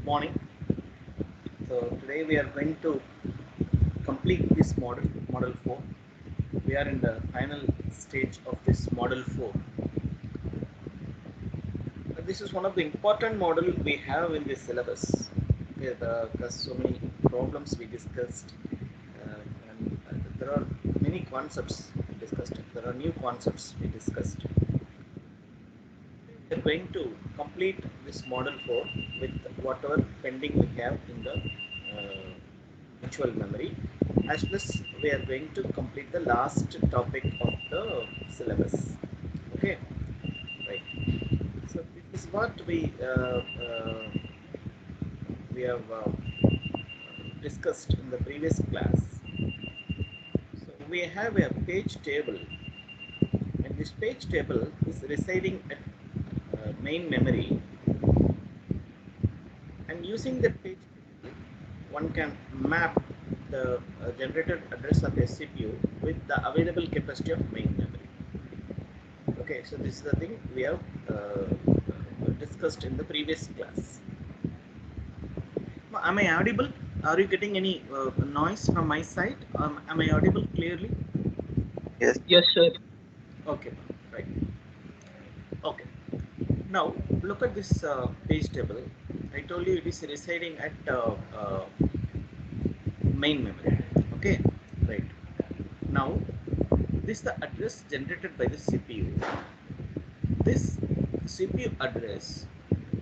morning. So today we are going to complete this model 4. We are in the final stage of this model 4. This is one of the important model we have in this syllabus. Because so many problems we discussed, and there are many concepts discussed. There are new concepts we discussed. We are going to complete this model 4 with whatever pending we have in the virtual memory, as plus we are going to complete the last topic of the syllabus. Okay, right. So this is what we have discussed in the previous class. So we have a page table, and this page table is residing at main memory, and using the page table one can map the generated address of a CPU with the available capacity of main memory. Okay, so this is the thing we have discussed in the previous class. Am I audible? Are you getting any noise from my side? Am I audible clearly? Yes. Yes, sir. Okay, right. Okay. Now look at this page table. I told you it is residing at main memory. Okay, right. Now this is the address generated by the CPU. This CPU address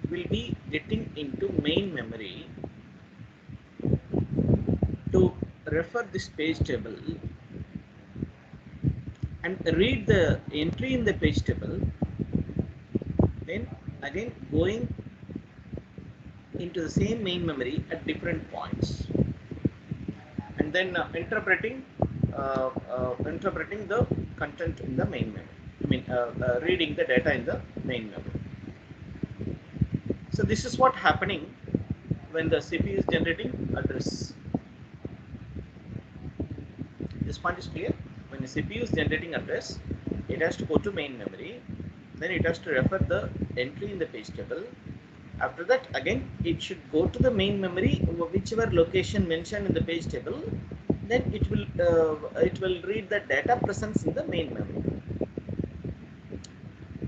will be getting into main memory to refer this page table and read the entry in the page table, then again going into the same main memory at different points, and then interpreting the content in the main memory. I mean, reading the data in the main memory. So this is what happening when the CPU is generating address. This point is clear. When the CPU is generating address, it has to go to main memory, then it has to refer the entry in the page table. After that, again it should go to the main memory, whichever location mentioned in the page table, then it will read the data presence in the main memory.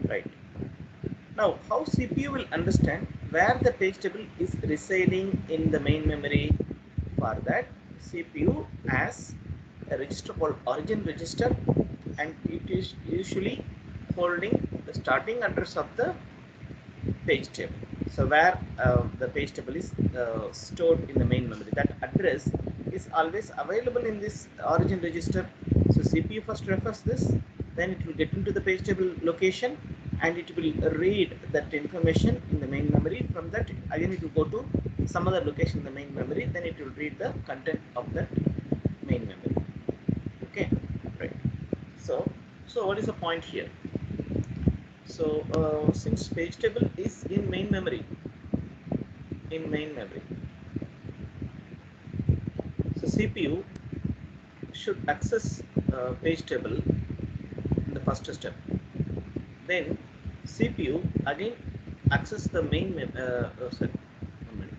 Right. Now, how CPU will understand where the page table is residing in the main memory? For that, CPU has a register called origin register, and it is usually holding the starting address of the page table. So where the page table is stored in the main memory, that address is always available in this origin register. So CPU first refers this, then it will get into the page table location, and it will read that information in the main memory. From that, again it will go to some other location in the main memory, then it will read the content of that main memory. Okay, right. So what is the point here? So since page table is in main memory, so CPU should access page table in the first step. Then CPU again access the main sorry, 1 minute.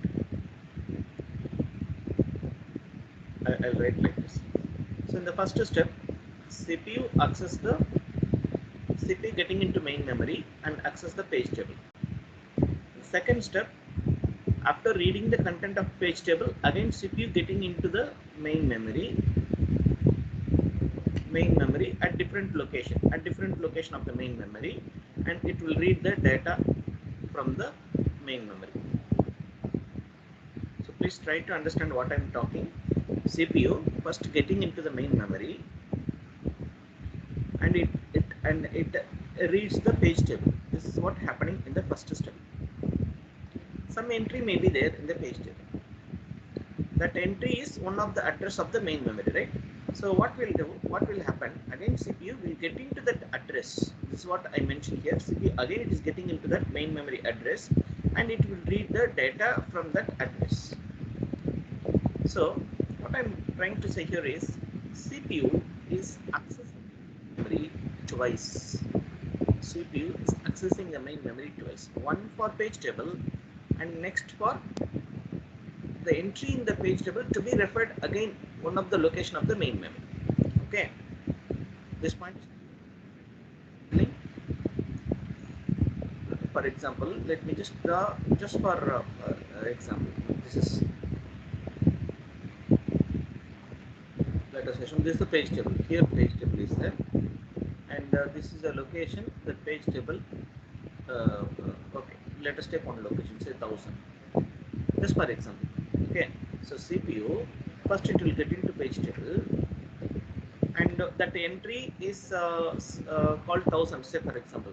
I'll write like this. So in the first step, CPU access the CPU getting into main memory and access the page table. The second step, after reading the content of page table, again CPU getting into the main memory at different location of the main memory, and it will read the data from the main memory. So please try to understand what I am talking. CPU first getting into the main memory, and it reads the page table. This is what happening in the first step. Some entry may be there in the page table. That entry is one of the address of the main memory, right? So what will happen? Again CPU will get into that address. This is what I mentioned here. CPU again it is getting into that main memory address, and it will read the data from that address. So what I'm trying to say here is CPU is accessing memory twice. CPU is accessing the main memory twice. One for page table and next for the entry in the page table to be referred again one of the location of the main memory. Okay, this point is clear. For example, let me just draw just for example. This is, let us assume this is the page table. Here page table is there, and this is a location. The page table. Okay, let us take one location, say 1000. Just for example. Okay, so CPU first it will get into page table, and that entry is called 1000. Say for example.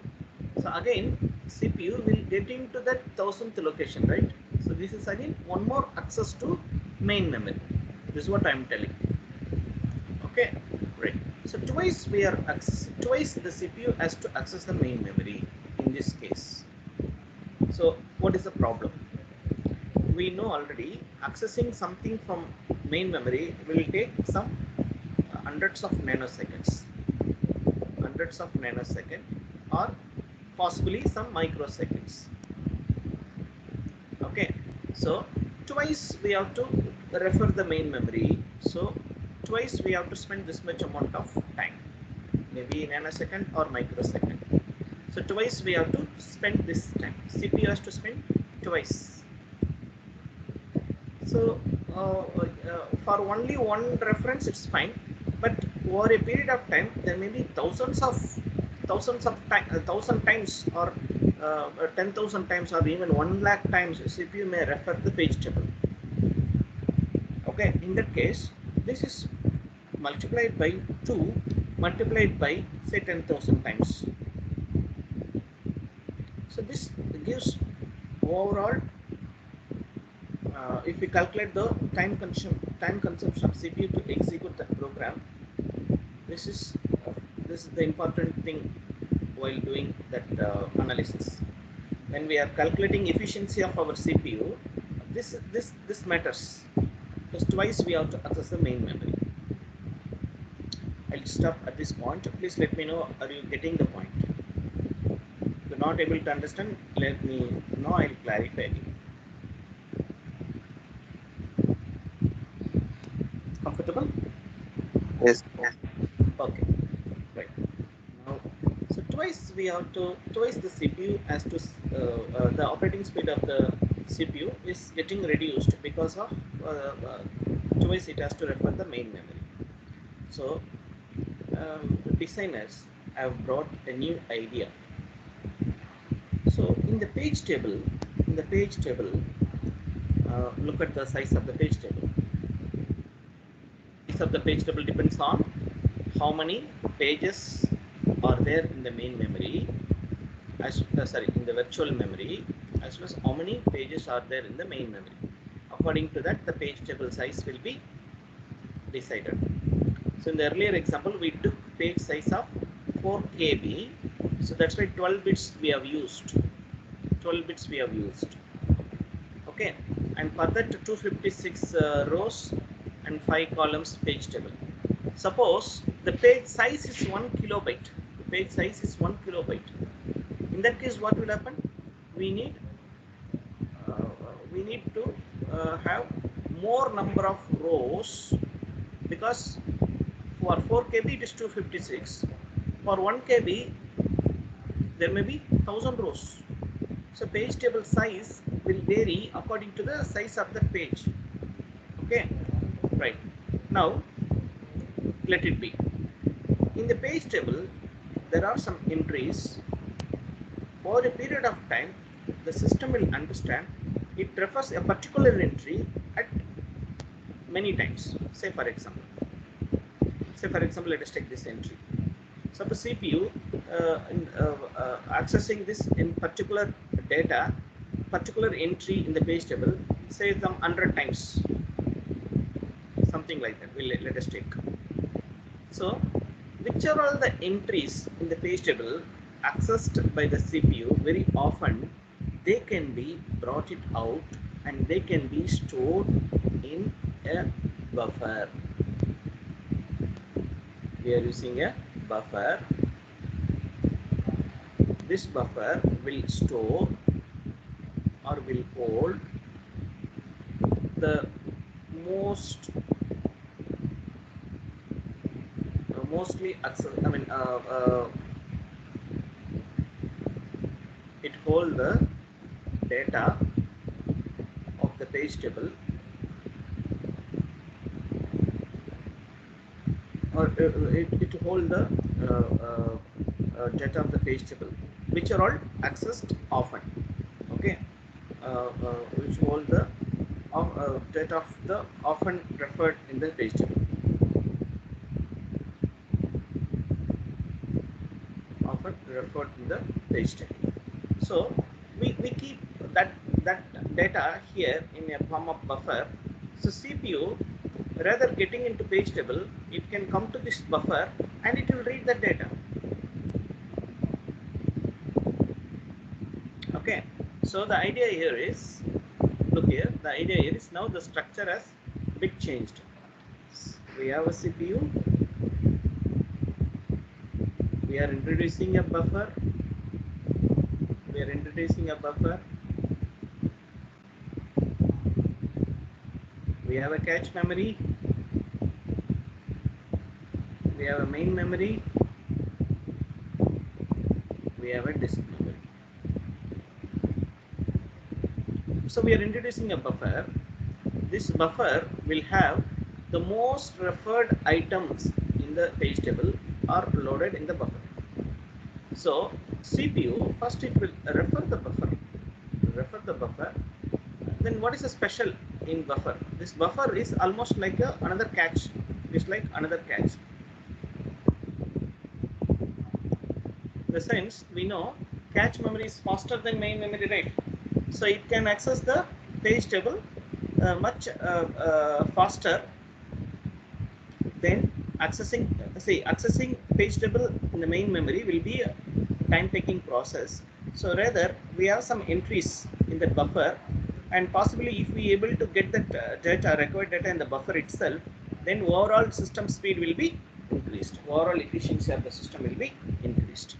So again, CPU will get into that 1000th location, right? So this is again one more access to main memory. This is what I am telling. Okay, right. So twice the CPU has to access the main memory in this case. So what is the problem? We know already accessing something from main memory will take some hundreds of nanoseconds, or possibly some microseconds. Okay, so twice we have to refer the main memory. So twice we have to spend this much amount of time, maybe nanosecond or microsecond. So twice we have to spend this time. CPU has to spend twice. So for only one reference it's fine, but over a period of time there may be thousands of time, 1000 times, or 10,000 times, or even 1 lakh times CPU may refer the page table. Okay, in that case this is multiplied by 2, multiplied by say 10,000 times. So this gives overall, if we calculate the time consumption of CPU to execute the program, this is the important thing while doing that analysis. When we are calculating efficiency of our CPU, this matters, because twice we have to access the main memory. I'll stop at this point. Please let me know, are you getting the point? If you're not able to understand, let me know, I'll clarify again. Comfortable? Yes. Okay, right. Now, so twice the CPU has to, the operating speed of the CPU is getting reduced because of twice it has to refer the main memory. So designers have brought a new idea. So in the page table, look at the size of the page table. Size of the page table depends on how many pages are there in the main memory, in the virtual memory, as well as how many pages are there in the main memory. According to that, the page table size will be decided. So in the earlier example, we took page size of 4 KB. So that's why 12 bits we have used. Okay, and for that 256 rows and 5 columns page table. Suppose the page size is 1 kilobyte. In that case, what will happen? We need to have more number of rows, because for 4 KB it is 256. For 1 KB there may be 1000 rows. So page table size will vary according to the size of the page. Okay, right. Now let it be. In the page table there are some entries. For a period of time, the system will understand it refers a particular entry at many times. Say for example, let us take this entry. Suppose CPU accessing this in particular data, particular entry in the page table, say some 100 times, something like that. Let us take. So, which are all the entries in the page table accessed by the CPU? Very often they can be brought it out and they can be stored in a buffer. We are using a buffer. This buffer will store or will hold the most mostly access, I mean it hold the data of the page table, or it hold the data of the page table, which are all accessed often. Okay, which hold the data of the often referred in the page table, often referred in the page table. So we keep that data here in a form of buffer. So CPU, rather getting into page table, it can come to this buffer and it will read the data. Okay, so the idea here is, look here, the idea here is now the structure has a bit changed. We have a CPU, we are introducing a buffer, we are introducing a buffer, we have a cache memory, we have a main memory, we have a disk memory. So we are introducing a buffer. This buffer will have the most referred items in the page table are loaded in the buffer. So CPU first it will refer the buffer. Then what is the special in buffer? This buffer is almost like another cache. It's like another cache. In the sense, we know cache memory is faster than main memory, right? So it can access the page table much faster than accessing page table in the main memory will be a time-taking process. So rather, we have some entries in the buffer, and possibly if we able to get that required data in the buffer itself, then overall system speed will be increased. Overall efficiency of the system will be increased.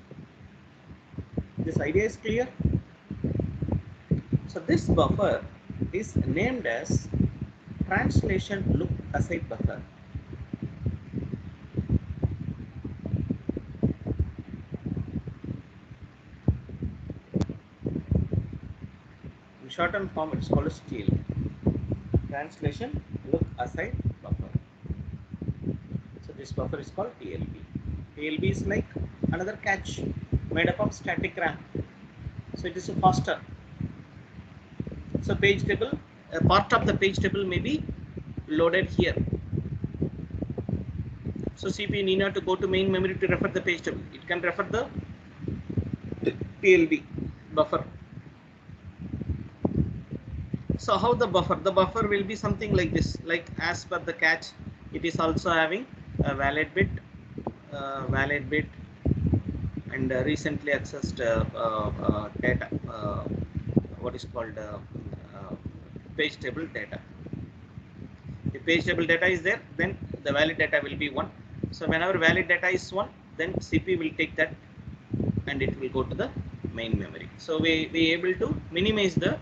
This idea is clear. So this buffer is named as translation look aside buffer. In shortened form, it's called as TLB. Translation look aside buffer. So this buffer is called TLB. TLB is like another cache made up of static RAM. So it is faster. So page table, a part of the page table may be loaded here. So CPU need not to go to main memory to refer the page table. It can refer the TLB buffer. So how the buffer will be something like this, like as per the cache, it is also having a valid bit, and recently accessed data, what is called page table data. If page table data is there, then the valid data will be 1. So whenever valid data is 1, then CPU will take that and it will go to the main memory. So we able to minimize the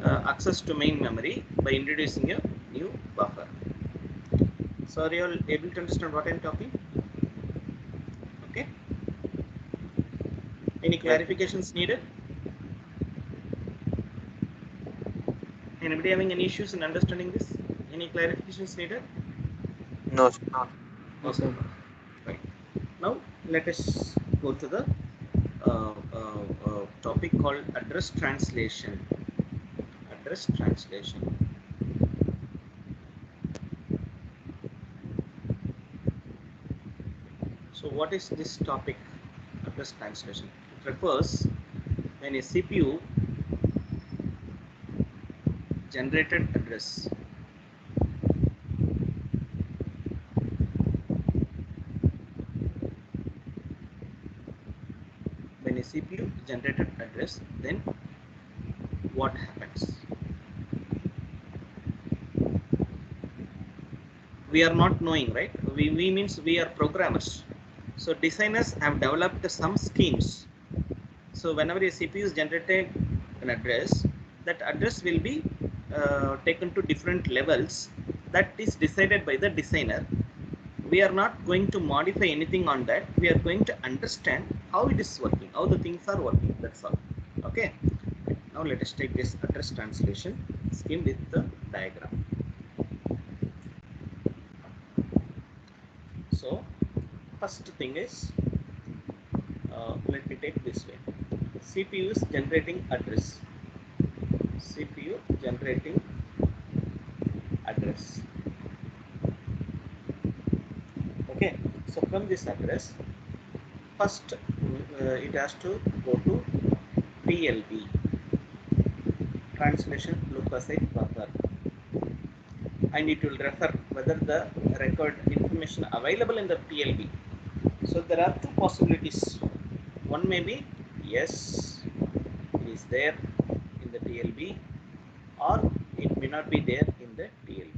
access to main memory by introducing a new buffer. So are you all able to understand what I am talking? Okay. Any clarifications needed? Anybody having any issues in understanding this? Any clarifications needed? No, sir. Okay. Right. Now let us go to the topic called address translation. Address translation. So what is this topic, address translation? It refers when a CPU generated address when a CPU generated address, then what happens? We are not knowing, right? We means we are programmers. So designers have developed some schemes. So whenever a CPU is generated an address, that address will be taken to different levels. That is decided by the designer. We are not going to modify anything on that. We are going to understand how it is working, how the things are working. That's all. Okay. Now let us take this address translation scheme with the diagram. So first thing is, let me take this way. CPU is generating address. CPU generating address. Okay. So from this address, first it has to go to TLB, translation look aside buffer, and it will refer whether the record information available in the TLB. So there are two possibilities. One may be yes, it is there in the TLB, or it may not be there in the TLB.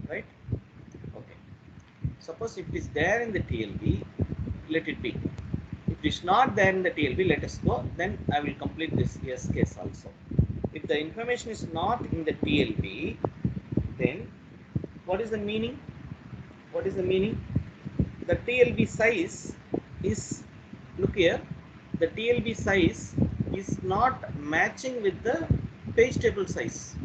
Right? Okay. Suppose if it is there in the TLB, let it be. If it is not there in the TLB, let us go. Then I will complete this yes case also. If the information is not in the TLB, then what is the meaning? What is the meaning? The TLB size is, look here, the TLB size is not matching with the page table size.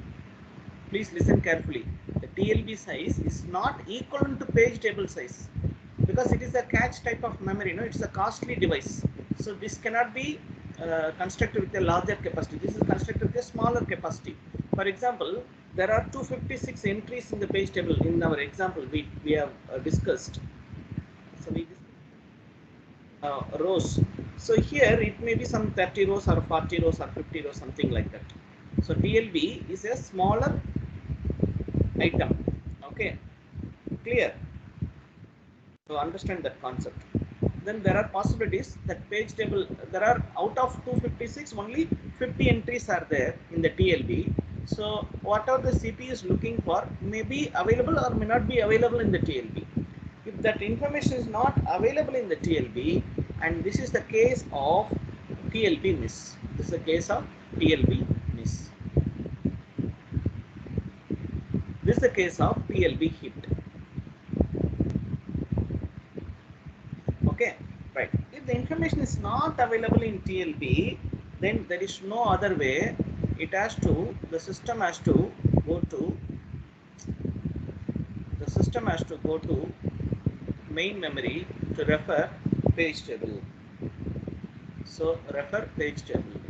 Please listen carefully. The TLB size is not equivalent to page table size, because it is a cache type of memory. No, it's a costly device. So this cannot be constructed with a larger capacity. This is constructed with a smaller capacity. For example, there are 256 entries in the page table. In our example, we have discussed. So we rows. So here it may be some 30 rows or 40 rows or 50 rows, something like that. So TLB is a smaller item. Okay, clear? To understand that concept, then there are possibilities that page table, there are out of 256 only 50 entries are there in the TLB. So whatever the CPU is looking for may be available or may not be available in the TLB. If that information is not available in the TLB, and this is the case of TLB miss, this is the case of TLB miss, this is the case of TLB hit. Okay, right. If the information is not available in TLB, then there is no other way. It has to, the system has to go to main memory to refer page table. So refer page table.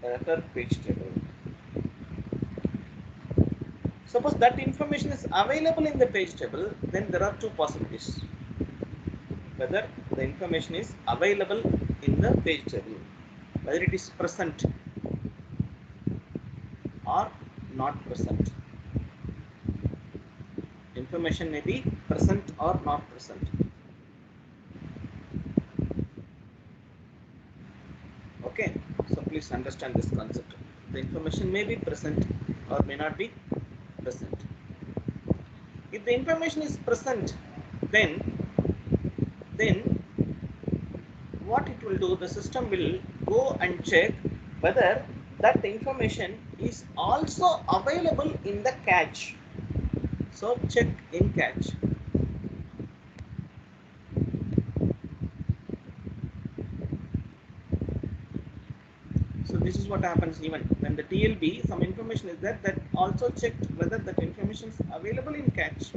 Refer page table. Suppose that information is available in the page table, then there are two possibilities. Whether the information is available in the page table, whether it is present or not present. Information may be present or not present. Okay, so please understand this concept. The information may be present or may not be present. If the information is present, then what it will do, the system will go and check whether that information is also available in the cache. So check in cache. So this is what happens even when the TLB, some information is there, that also checked whether that information is available in cache.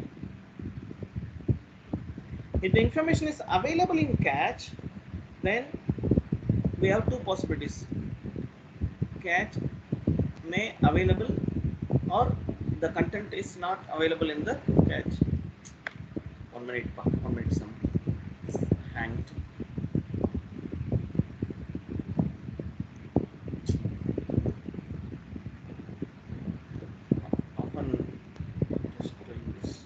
If the information is available in cache, then we have two possibilities. Cache may available, or the content is not available in the cache. 1 minute, some hanged. Often just doing this.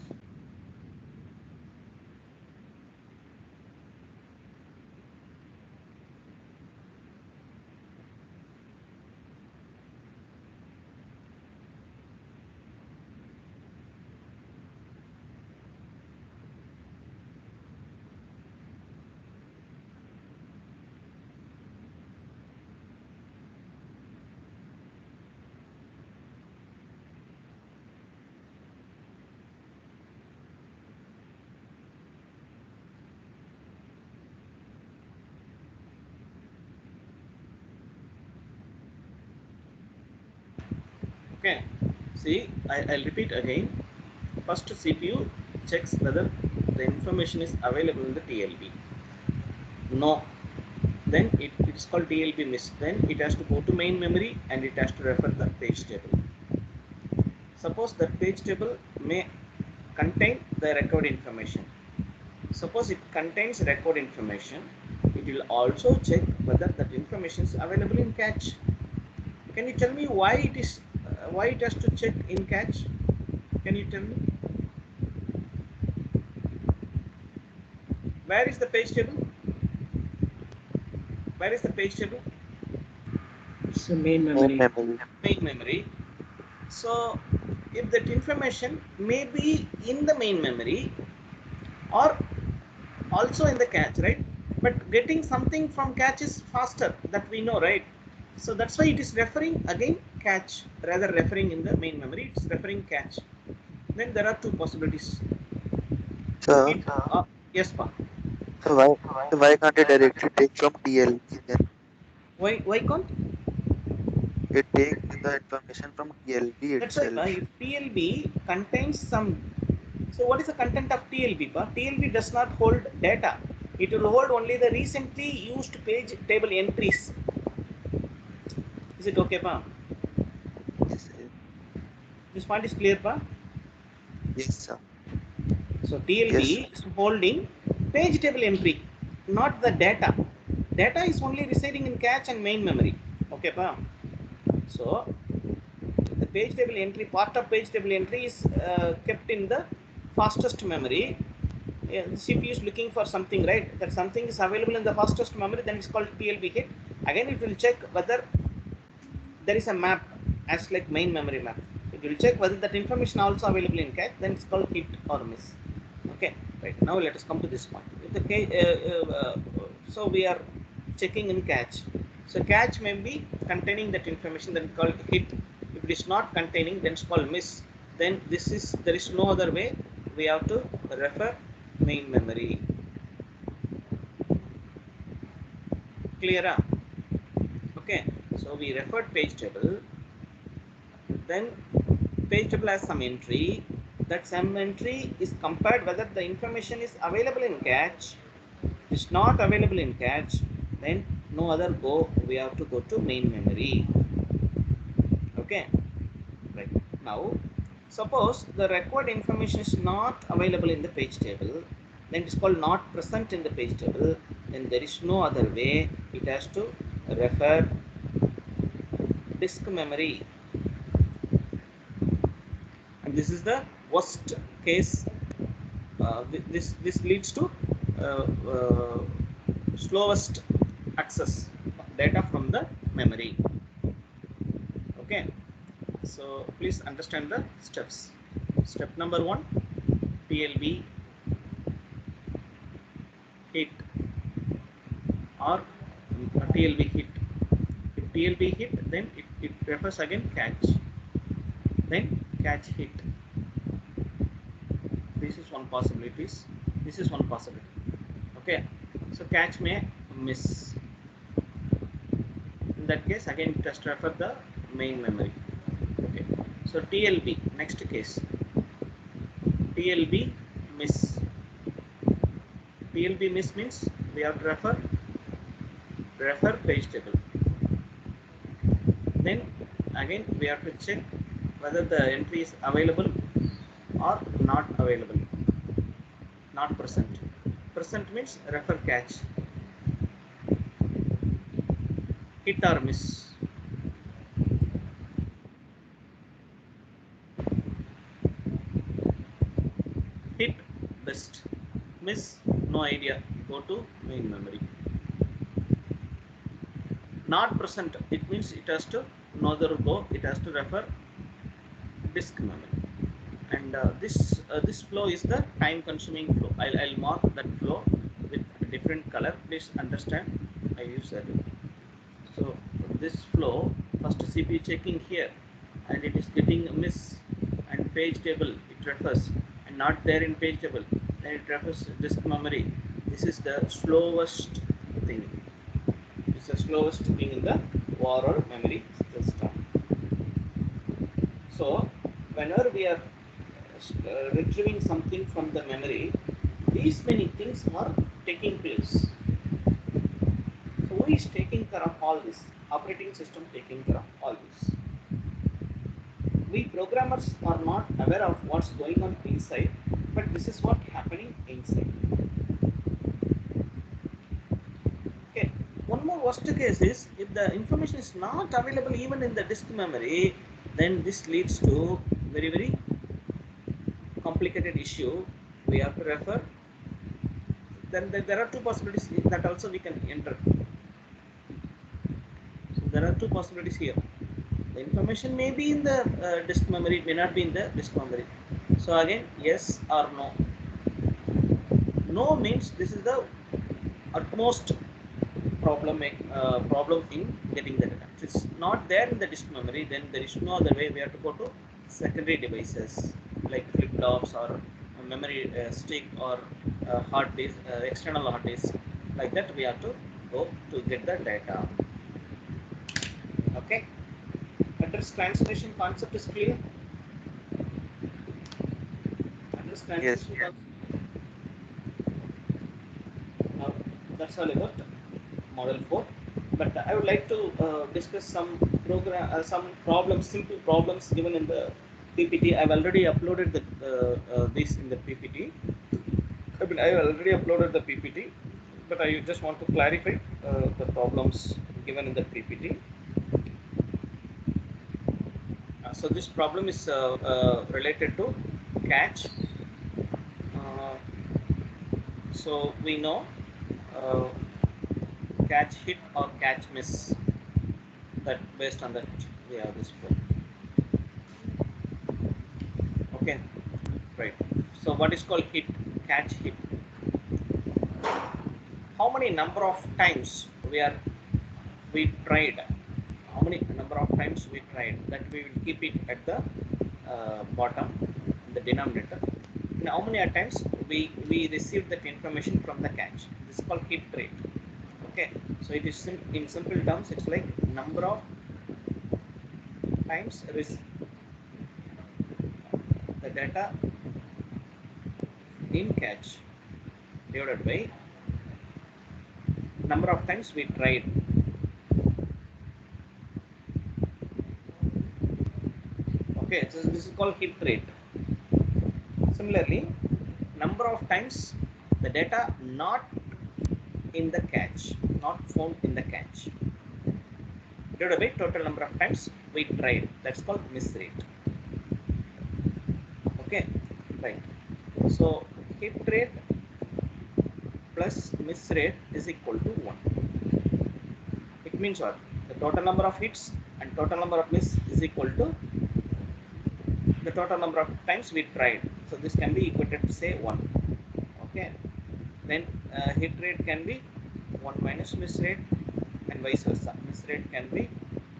Okay. See, I'll repeat again. First, CPU checks whether the information is available in the TLB. No. Then it is called TLB miss. Then it has to go to main memory and it has to refer the page table. Suppose that page table may contain the record information. Suppose it contains record information, it will also check whether that information is available in cache. Can you tell me why it has to check in cache? Can you tell me? Where is the page table? Where is the page table? It's the main memory. Main memory. So if that information may be in the main memory or also in the cache, right? But getting something from cache is faster, that we know, right? So that's why it is referring again cache rather referring in the main memory. It's referring cache. Then there are two possibilities. So, It, yes, pa. so why can't it directly take from TLB then? Why can't? It takes the information from TLB That's why itself. if TLB contains some. So what is the content of TLB? Pa? TLB does not hold data. It will hold only the recently used page table entries. Is it okay, pa? Yes, This point is clear, pa? yes, sir. So Yes, TLB is holding page table entry, not the data. Data is only residing in cache and main memory. Okay, pa? So the page table entry, part of page table entry is kept in the fastest memory. The CPU is looking for something, right? That something is available in the fastest memory, then it's called TLB hit. Again, it will check whether there is a map as like main memory map. It will check whether that information also available in cache, then it's called hit or miss. Okay, right. Now let us come to this point. If the so we are checking in cache. So cache may be containing that information, then called hit. If it is not containing, then it's called miss. Then there is no other way. We have to refer main memory. Clear? Okay. So we referred page table. Then page table has some entry. That some entry is compared whether the information is available in cache. Is not available in cache, then no other go. We have to go to main memory. Okay, right. Now, suppose the record information is not available in the page table, then it is called not present in the page table. Then there is no other way. It has to refer disk memory. And this is the worst case. This leads to uh, uh, slowest access data from the memory. Okay, so please understand the steps. Step number 1, TLB hit or TLB hit. If TLB hit, then it refers again cache, then cache hit. This is one possibility. This is one possibility. Okay, so cache may miss. In that case, again just refer the main memory. Okay, so TLB, next case, TLB miss. TLB miss means we have to refer page table. Then again we have to check whether the entry is available or not available. Not present. Present means refer cache. Hit or miss. Hit best. Miss no idea. Go to main memory. Not present, it means it has to no other go. It has to refer disk memory. And this flow is the time consuming flow. I'll mark that flow with a different color. Please understand. I use that. So this flow, first CPU checking here, and it is getting a miss, and page table it refers, and not there in page table, then it refers disk memory. This is the slowest thing. It's the slowest thing in the overall memory system. So whenever we are retrieving something from the memory, these many things are taking place. So who is taking care of all this? Operating system taking care of all this. We programmers are not aware of what's going on inside, but this is what happening inside. Okay. One more worst case is if the information is not available even in the disk memory, then this leads to very complicated issue. We have to refer. Then there are two possibilities that also we can enter. So there are two possibilities here. The information may be in the disk memory, it may not be in the disk memory. So again, yes or no. No means this is the utmost problem in getting the data. If it's not there in the disk memory, then there is no other way. We have to go to secondary devices like flip flops or memory stick or hard disk, external hard disk. Like that, we have to go to get the data. Okay. Address translation concept is clear. Address Yes. translation concept. Now that's all about model 4. But I would like to discuss some problems, simple problems given in the PPT. I've already uploaded this in the PPT. I already uploaded the PPT, but I just want to clarify the problems given in the PPT. So this problem is related to catch. So we know uh, catch hit or catch miss. That based on that we have this form. Okay, right. So what is called hit? Catch hit. How many number of times we tried? How many number of times we tried? That we will keep it at the bottom, the denominator. And how many times we received that information from the catch? This is called hit rate. Okay, so it is in simple terms. It's like number of times the data in catch divided by number of times we tried. Okay, so this is called hit rate. Similarly, number of times the data not in the catch, not found in the catch, divided by total number of times we tried. That's called miss rate. Okay, right. So hit rate plus miss rate is equal to 1. It means what? The total number of hits and total number of miss is equal to the total number of times we tried. So this can be equated to say 1. Okay. Then hit rate can be 1 minus miss rate and vice versa. Miss rate can be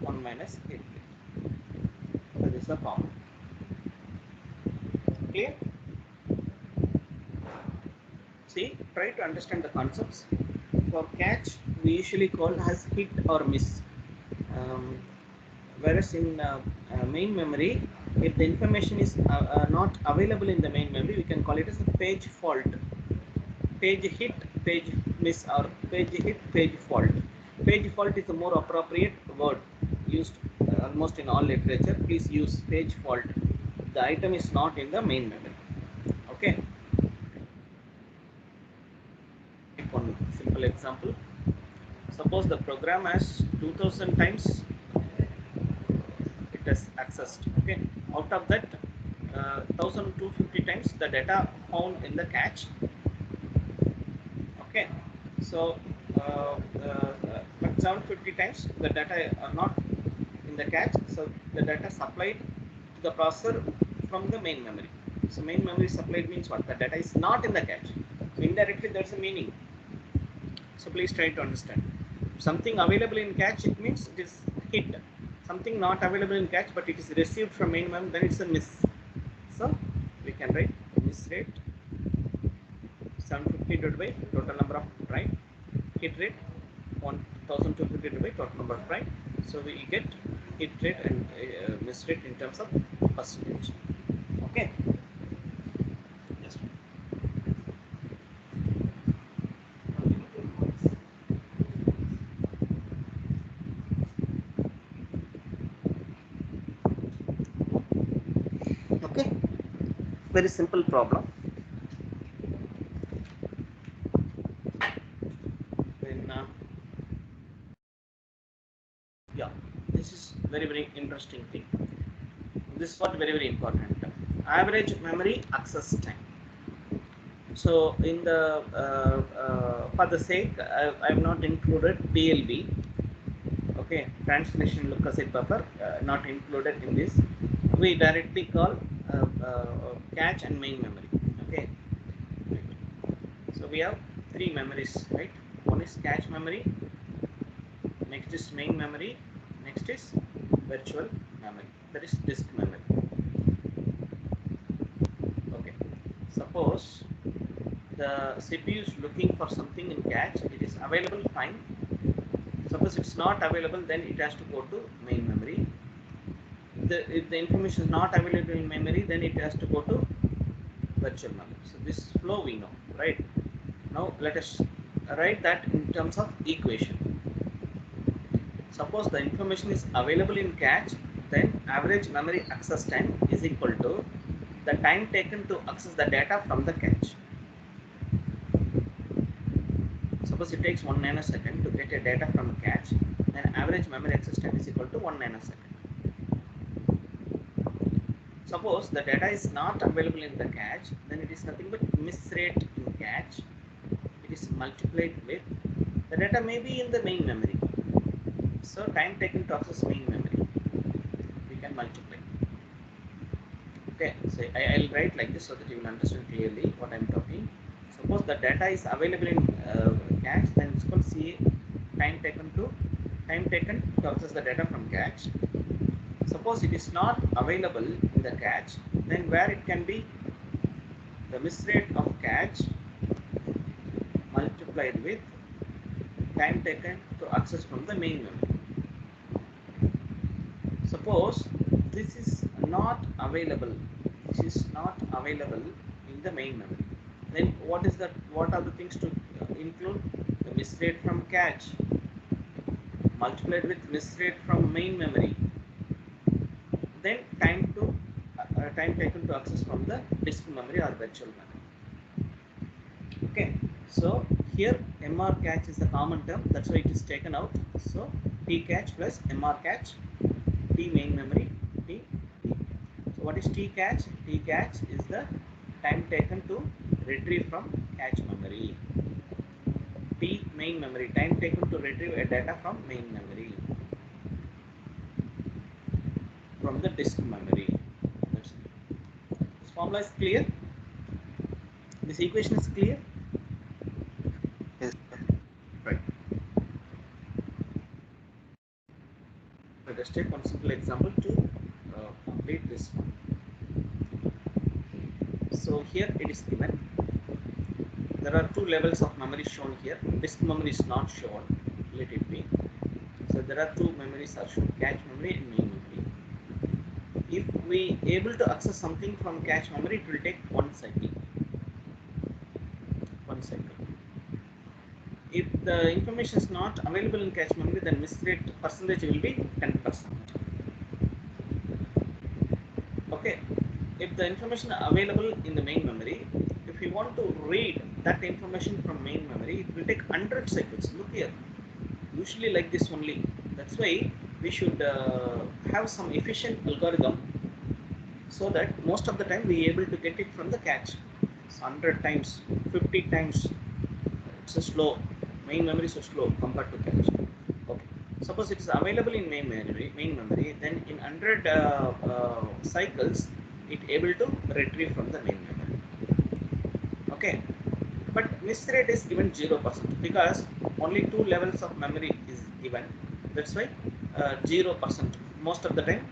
1 minus hit rate. So this is the formula. Clear? See, try to understand the concepts. For catch, we usually call as hit or miss. Whereas in main memory, if the information is not available in the main memory, we can call it as a page fault. Page hit, page miss, or page hit, page fault. Page fault is a more appropriate word used almost in all literature. Please use page fault. The item is not in the main memory. Okay. Take one simple example. Suppose the program has 2000 times it has accessed. Okay, out of that 1250 times the data found in the catch. Okay, so but 750 times the data are not in the cache, so the data supplied to the processor from the main memory. So main memory supplied means what? The data is not in the cache. So indirectly there's a meaning. So please try to understand. Something available in cache, it means it is hit. Something not available in cache but it is received from main memory, then it's a miss. So we can write miss rate 750 divided by total number of try. Hit rate 1250 divided by total number of try. So we get hit rate and miss rate in terms of percentage. Okay. Just okay. Very simple problem. Then yeah, this is very interesting thing. This is what very important. Average memory access time. So in the for the sake, I have not included TLB. Okay, translation look cassette buffer not included in this. We directly call cache and main memory. Okay, right. So we have three memories, right? One is cache memory, next is main memory, next is virtual memory, that is disk memory. Okay, suppose the CPU is looking for something in cache, it is available, fine. Suppose it's not available, then it has to go to main memory. If the information is not available in memory, then it has to go to virtual memory. So this flow we know, right? Now let us write that in terms of equation. Suppose the information is available in cache, then average memory access time is equal to the time taken to access the data from the cache. Suppose it takes 1 nanosecond to get a data from cache, then average memory access time is equal to 1 nanosecond. Suppose the data is not available in the cache, then it is nothing but miss rate in cache. It is multiplied with the data may be in the main memory. So time taken to access main memory, we can multiply. Okay, so I'll write like this so that you will understand clearly what I'm talking. Suppose the data is available in cache, then it's called C time taken to access the data from cache. Suppose it is not available in the cache, then where it can be the miss rate of cache multiplied with time taken to access from the main memory. Suppose this is not available, in the main memory, then what are the things to include? The miss rate from cache multiplied with miss rate from main memory, then time taken to access from the disk memory or virtual memory. Okay, so here MR cache is the common term, that's why it is taken out. So T cache plus MR cache, T main memory, T. So what is T cache? T cache is the time taken to retrieve from cache memory. T main memory, time taken to retrieve a data from main memory, from the disk memory. That's it. This formula is clear. This equation is clear. Yes. Right. Let us take one simple example to complete this one. So here it is given. There are two levels of memory shown here. Disk memory is not shown. Let it be. So there are two memories are shown: cache memory and main memory. If we able to access something from cache memory, it will take one cycle. If the information is not available in cache memory, then miss rate percentage will be 10%. Okay. If the information available in the main memory, if you want to read that information from main memory, it will take 100 cycles. Look here, usually like this only. That's why we should have some efficient algorithm, so that most of the time we are able to get it from the cache. It's 100 times, 50 times. It's a slow. Main memory is so slow compared to cache. Okay. Suppose it is available in main memory, then in 100 cycles, it able to retrieve from the main memory. Okay. But miss rate is given 0% because only two levels of memory is given. That's why 0%. Most of the time,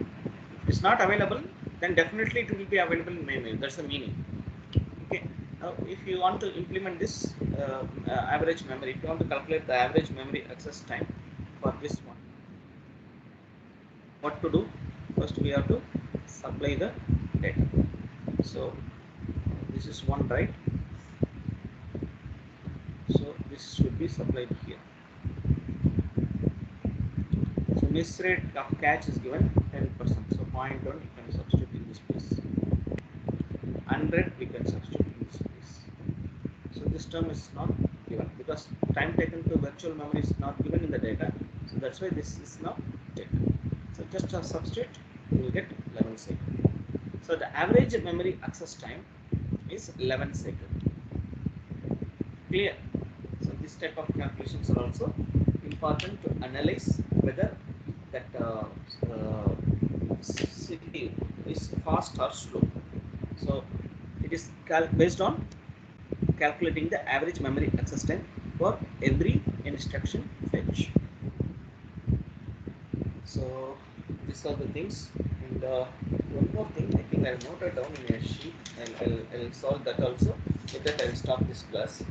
if it's not available, then definitely it will be available in main memory. That's the meaning. Okay. Now, if you want to implement this average memory, if you want to calculate the average memory access time for this one, what to do? First, we have to supply the data. So this is one, right? So this should be supplied here. So miss rate of catch is given 10%. So 0.1 you can substitute in this place. 100 we can substitute in this place. So this term is not given because time taken to virtual memory is not given in the data. So that's why this is not taken. So just a substitute, you will get 11 seconds. So the average memory access time is 11 seconds. Clear? So this type of calculations are also important to analyze whether that CPU is fast or slow. So it is based on calculating the average memory access time for every instruction fetch. So these are the things, and one more thing I think I'll note it down in a sheet, and I'll solve that also. With that I'll stop this class.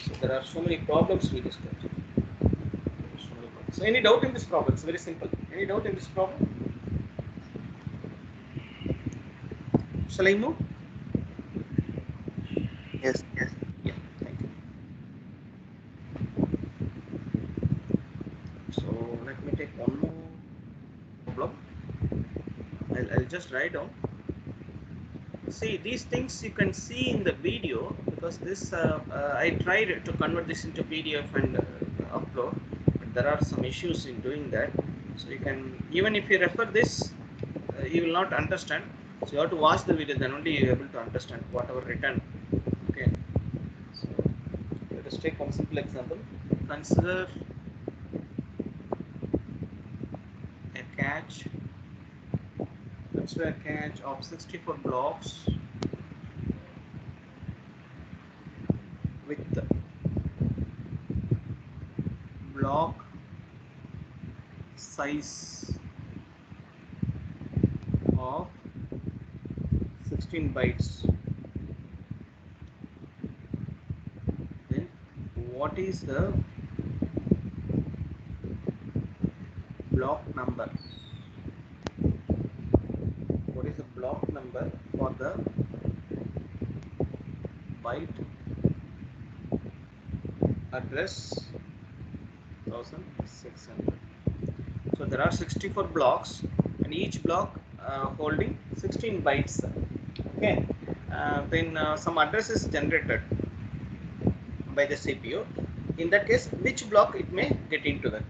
So there are so many problems we discussed. So any doubt in this problem? It's very simple. Any doubt in this problem? Shall I move? Yes. Yeah, thank you. So let me take one more problem. I'll just write down. See, these things you can see in the video because this I tried to convert this into PDF and upload, but there are some issues in doing that. So you can, even if you refer this, you will not understand. So you have to watch the video, then only you are able to understand whatever written. Okay. So let us take one simple example. Consider a cache. Consider a cache of 64 blocks with block size of 16 bytes. Then what is the block number? What is the block number for the byte address 1600? So there are 64 blocks and each block holding 16 bytes. Okay. Then some address is generated by the CPU. In that case, which block it may get into that?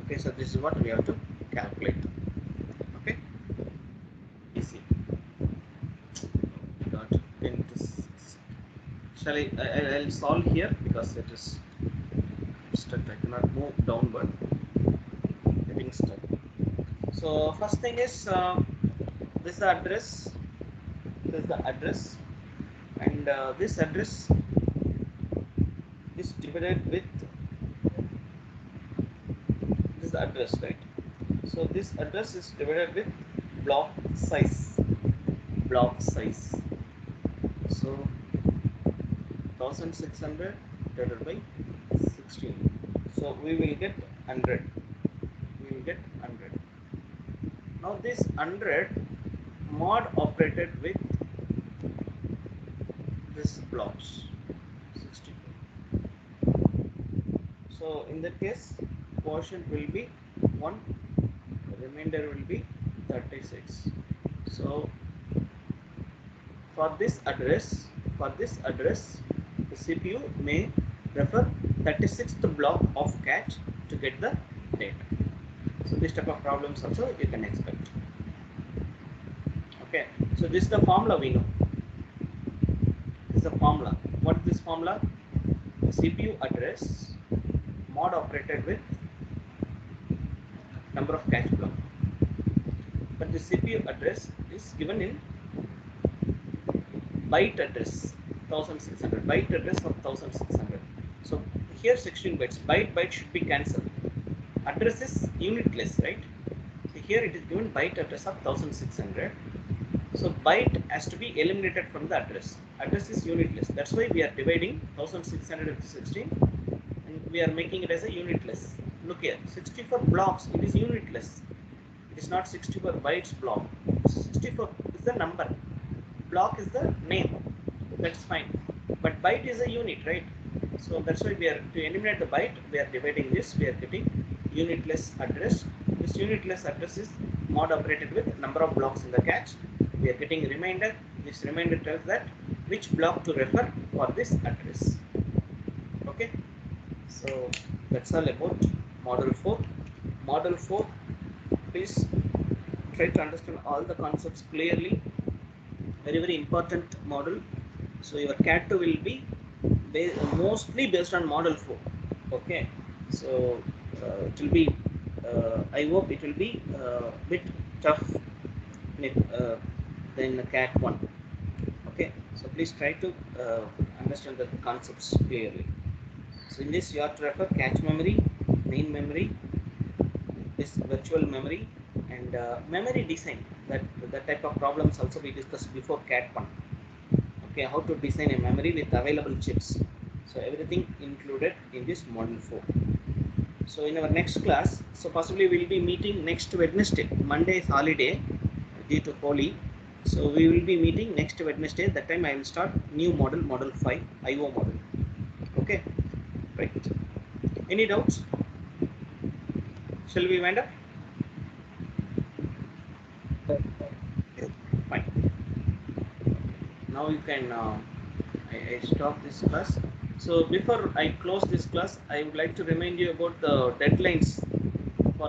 Okay, so this is what we have to calculate. Okay, easy. Got 10 to 6. Shall I'll solve here because it is stuck. I cannot move downward. Getting stuck. So first thing is this is the address. This is the address, and this address is divided with this address, right? So this address is divided with block size. Block size. So 1600 divided by 16. So we will get 100. We will get 100. Now this 100 mod operated with this blocks 64. So in that case, quotient will be 1. The remainder will be 36. So for this address, the CPU may refer 36th block of cache to get the data. So this type of problems also you can expect. Okay, so this is the formula we know. This is the formula. What is this formula? The CPU address mod operated with number of cache block. But the CPU address is given in byte address 1600. Byte address of 1600. So here 16 bytes. Byte should be cancelled. Address is unitless, right? So here it is given byte address of 1600. So byte has to be eliminated from the address. Address is unitless. That's why we are dividing 1600 into 16 and we are making it as a unitless. Look here, 64 blocks, it is unitless. It is not 64 bytes block. 64 is the number, block is the name. That's fine. But byte is a unit, right? So that's why we are, to eliminate the byte, we are dividing this. We are getting unitless address. This unitless address is mod operated with number of blocks in the cache. We are getting reminder. This reminder tells that which block to refer for this address. Okay. So that's all about model 4. Model 4, please try to understand all the concepts clearly. Very important model. So your cat 2 will be mostly based on model 4. Okay. So it will be I hope it will be bit tough than cat 1. Okay. So please try to understand the concepts clearly. So in this you have to refer cache memory, main memory, this virtual memory, and memory design. That type of problems also we discussed before cat 1. Okay, how to design a memory with available chips. So everything included in this model 4. So in our next class, so possibly we will be meeting next Wednesday. Monday is holiday due to Holi. So we will be meeting next Wednesday. That time I will start new model, model 5, IO model. Okay, right. Any doubts? Shall we wind up? Yes. Fine. Now you can I stop this class. So before I close this class, I would like to remind you about the deadlines